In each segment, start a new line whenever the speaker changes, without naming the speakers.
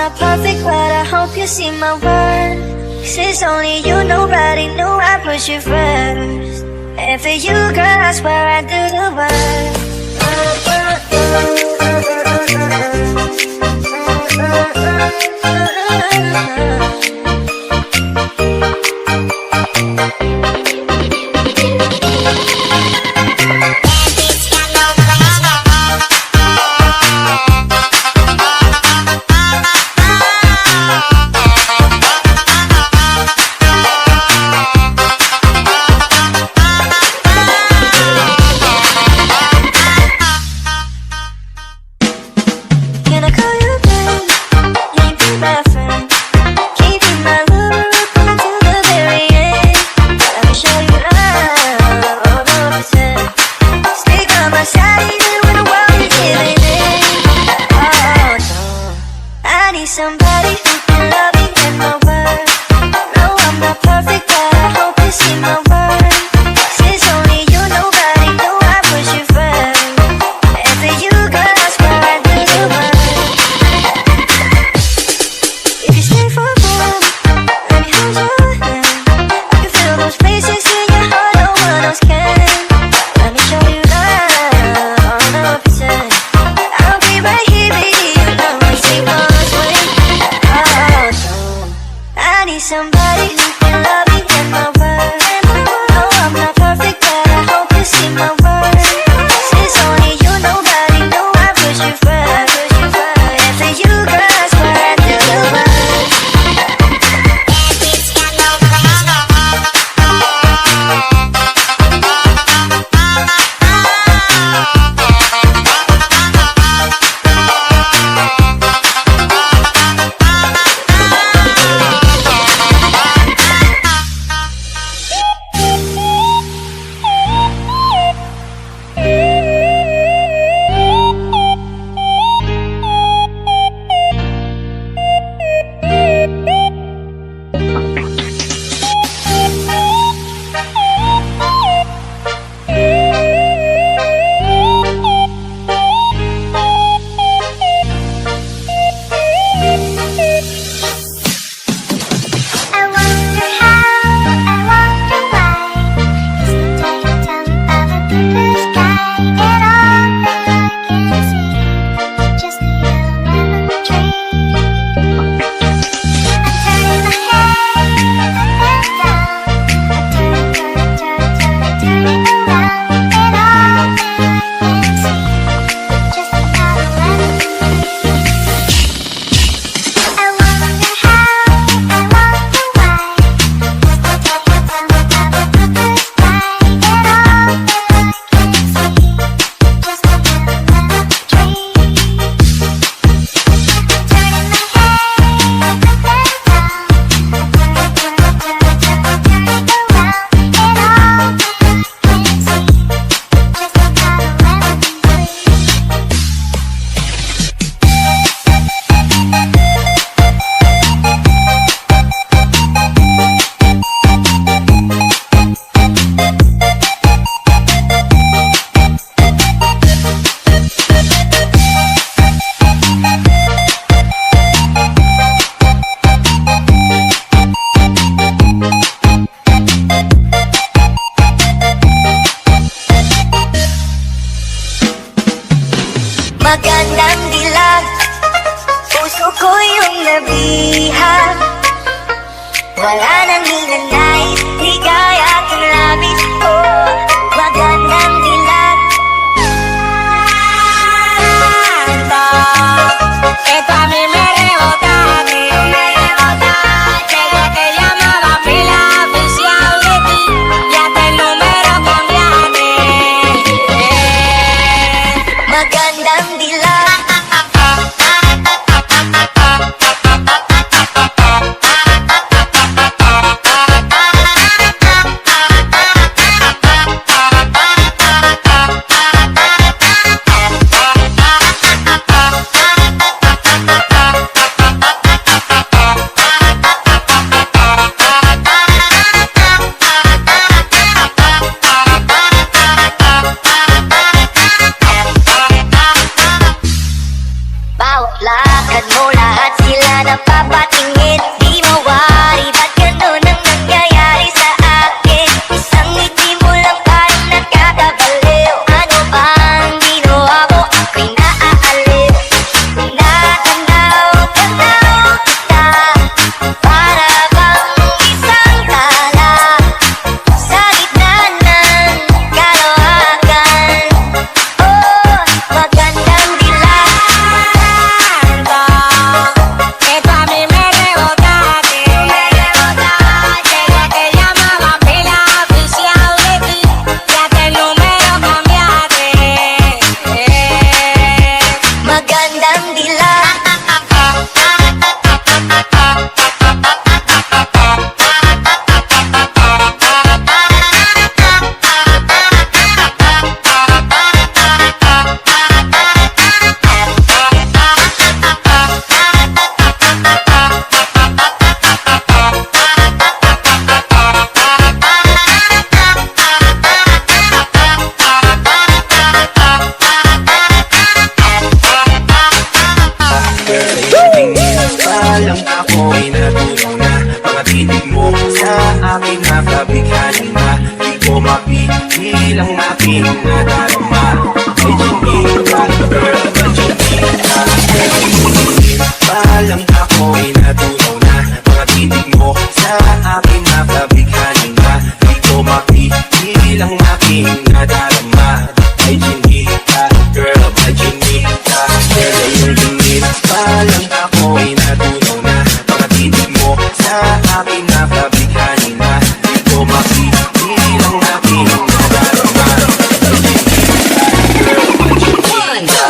not perfect, but I hope you see my worth. 'Cause it's only you, nobody knew I put you first. And for you, girl, I swear I do the work. Somebody who can love me and my word. No, I'm not perfect, but I hope you see my worth. 'Cause it's only you, nobody knew I put you first. And for you, girl, I swear I do the work. If you stay for a moment, let me hold your hand. I can feel those places in your heart no one else can. Let me show you love, I'll never pretend. I'll be right here, baby, you know I say once when I need somebody who can love me and my word. No, I'm not perfect, but I hope you see my worth. 'Cause it's only you, nobody knew I put you first. And for you, girl, I swear I do the work. Magandang dilag, puso ko yung nabihag. Wala nang hinanais, ligaya at labis ko. Magandang dilag.
Esto a mí me rebota, desde que llamaba fui la oficial de ti, y hasta el número cambiaste.
Magandang dilag.
Bilang aking nadarama ay chinita, girl, chinita. Palang ako'y natunaw na, mga titig mo sa akin napabighani na. Di ko mapigilang aking nadarama ay chinita, girl, chinita. Girl, you're chinita. Palang ako'y natunaw na, mga titig mo sa akin napabighani na. Di ko mapigilang aking nadarama ay chinita, girl, chinita.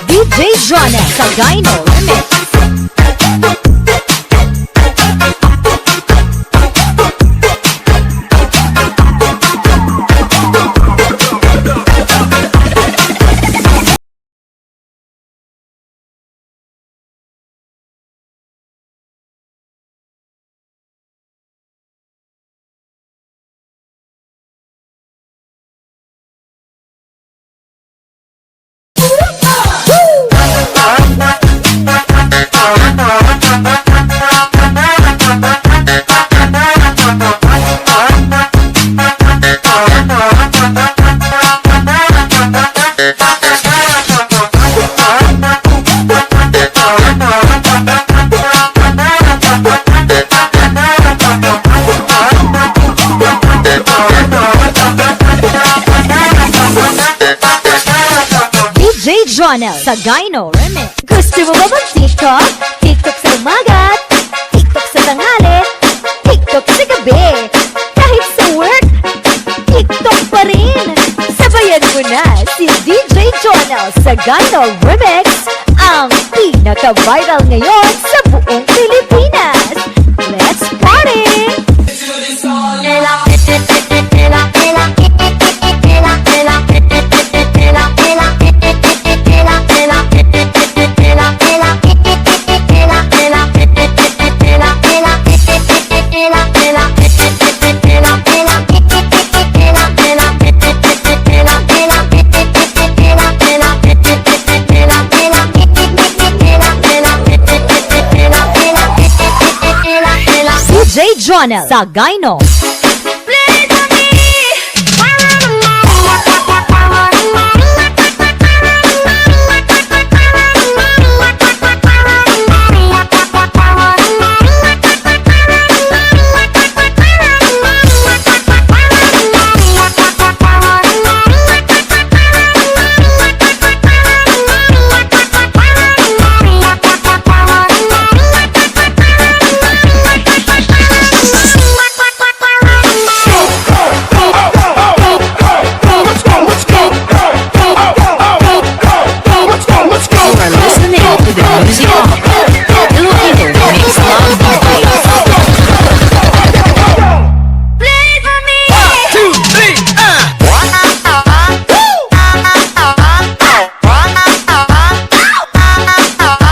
DJ Jonel sa Gyno Remix. DJ Jonel sa Gyno Remix. Gusto mo ba mag-TikTok? TikTok sa umaga, TikTok sa tanghali, TikTok sa gabi. Kahit sa work, TikTok pa rin. Sabayan mo na si DJ Jonel sa Gyno Remix, ang pinaka-viral ngayon sa buong Pilipinas. Let's party! DJ Jonel sa Gyno